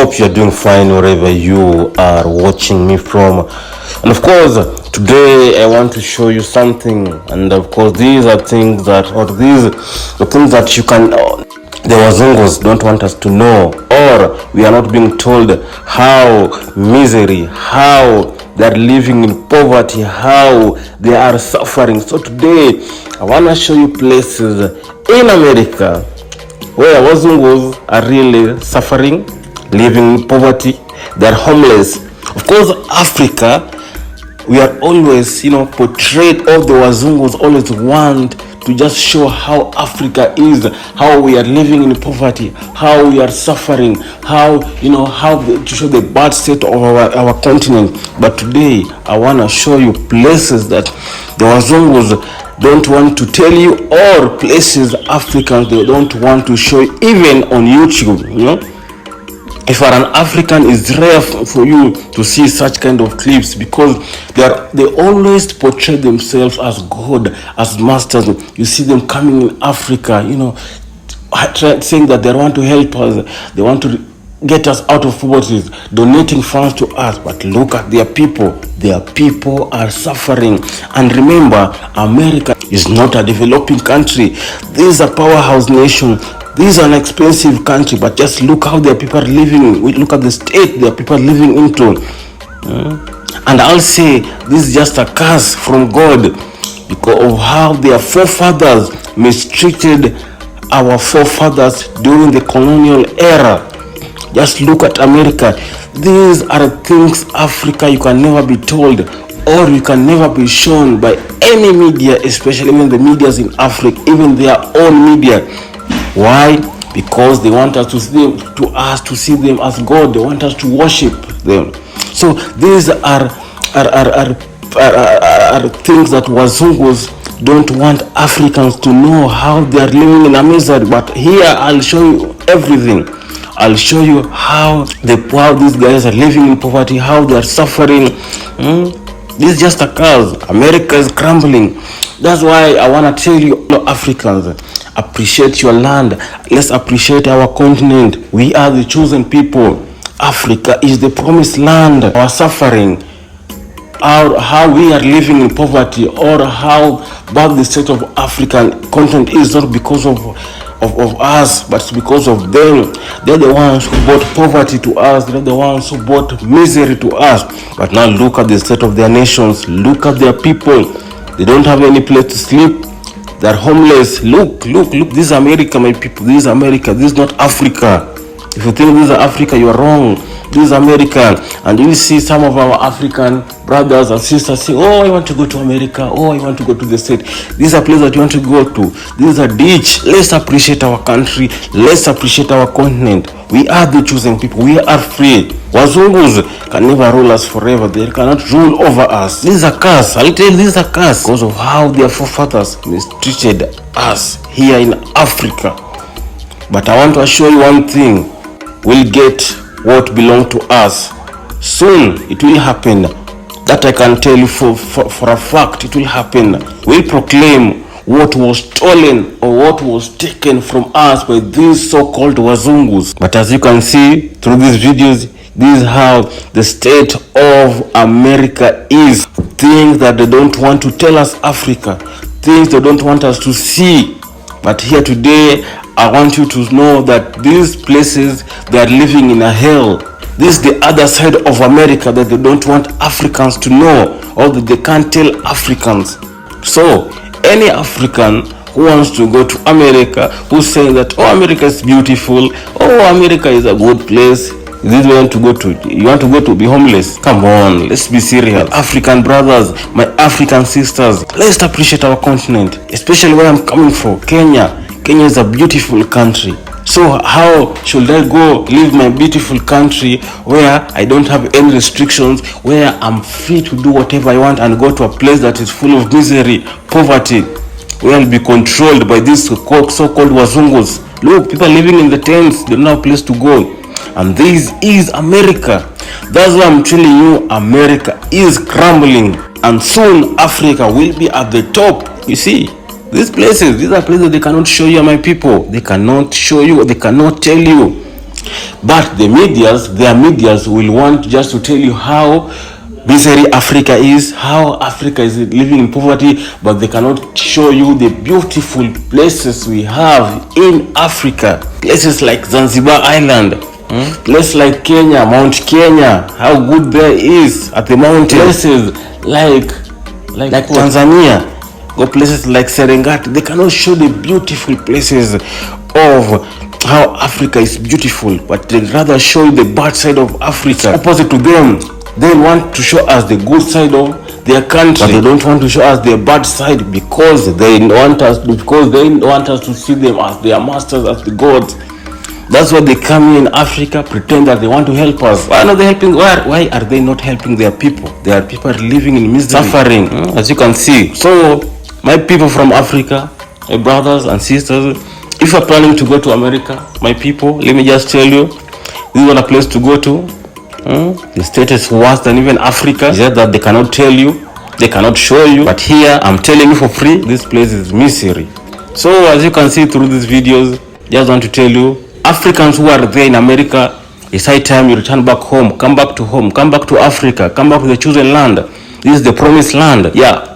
Hope you're doing fine wherever you are watching me from. And of course, today I want to show you something. And of course, these are things that, or these the things that you can, the Wazungus don't want us to know, or we are not being told how misery, how they are living in poverty, how they are suffering. So today, I want to show you places in America where Wazungus are really suffering, living in poverty, they're homeless. Of course, Africa, we are always, portrayed, all the Wazungus always want to just show how Africa is, how we are living in poverty, how we are suffering, how to show the bad state of our continent. But today, I want to show you places that the Wazungus don't want to tell you, or places Africans they don't want to show, even on YouTube. If you're an African, it's rare for you to see such kind of clips, because they always portray themselves as God, as masters. You see them coming in Africa, saying that they want to help us, they want to get us out of poverty, donating funds to us. But look at their people are suffering. And remember, America is not a developing country. This is a powerhouse nation. This is an expensive country, but just look how their people are living. Look at the state their people are living into. And I'll say this is just a curse from God, because of how their forefathers mistreated our forefathers during the colonial era. Just look at America. These are things, Africa, you can never be told, or you can never be shown by any media, especially even the medias in Africa, even their own media. Why? Because they want us to see them as God. They want us to worship them. So these are things that Wazungus don't want Africans to know, how they are living in a misery. But here I'll show you everything. I'll show you how these guys are living in poverty, how they are suffering. This is just a cause. America is crumbling. That's why I want to tell you, Africans, appreciate your land. Let's appreciate our continent. We are the chosen people. Africa is the promised land. Our suffering, how we are living in poverty, or how bad the state of African continent is, not because of us, but because of them. They're the ones who brought poverty to us. They're the ones who brought misery to us. But now look at the state of their nations. Look at their people. They don't have any place to sleep. They're homeless. Look. This is America, my people. This is America. This is not Africa. If you think this is Africa, you're wrong. This is America. And you see some of our African brothers and sisters say, oh, I want to go to America. Oh, I want to go to the state. This is a place that you want to go to. This is a ditch. Let's appreciate our country. Let's appreciate our continent. We are the chosen people. We are free. Wazungus can never rule us forever. They cannot rule over us. This is a curse. I'll tell you, this is a curse because of how their forefathers mistreated us here in Africa. But I want to assure you one thing. We'll get what belongs to us. Soon it will happen. That I can tell you for a fact. It will happen. We'll proclaim what was stolen or what was taken from us by these so-called Wazungus. But as you can see through these videos, this is how the state of America is. Things that they don't want to tell us, Africa. Things they don't want us to see. But here today, I want you to know that these places, they are living in a hell. This is the other side of America that they don't want Africans to know, or that they can't tell Africans. So, any African who wants to go to America, who's saying that, oh, America is beautiful, oh, America is a good place, this is where you want to go to. You want to go to be homeless? Come on, let's be serious. African brothers, my African sisters, let's appreciate our continent, especially where I'm coming from, Kenya. Kenya is a beautiful country. So how should I go live my beautiful country where I don't have any restrictions, where I'm free to do whatever I want, and go to a place that is full of misery, poverty, where I'll be controlled by these so-called Wazungus? Look, people living in the tents, they don't have a place to go. And this is America. That's why I'm telling you, America is crumbling. And soon Africa will be at the top. You see, these are places they cannot show you, my people. They cannot show you, they cannot tell you. But their medias will want just to tell you how misery Africa is, how Africa is living in poverty, but they cannot show you the beautiful places we have in Africa. Places like Zanzibar Island, places like Kenya, Mount Kenya, how good there is at the mountain. Places like Tanzania, go places like Serengeti. They cannot show the beautiful places of how Africa is beautiful, but they rather show you the bad side of Africa. Opposite to them, they want to show us the good side of their country, but they don't want to show us their bad side because they want us to see them as their masters, as the gods. That's why they come here in Africa, pretend that they want to help us. Why are they helping? Why are they not helping their people? Their people are living in misery, suffering, as you can see. So, my people from Africa, my brothers and sisters, if you are planning to go to America, my people, let me just tell you, this is not a place to go to. The state is worse than even Africa. It's just that they cannot tell you, they cannot show you. But here, I'm telling you for free, this place is misery. So, as you can see through these videos, just want to tell you, Africans who are there in America, it's high time you return back home, come back to Africa, come back to the chosen land. This is the promised land. Yeah.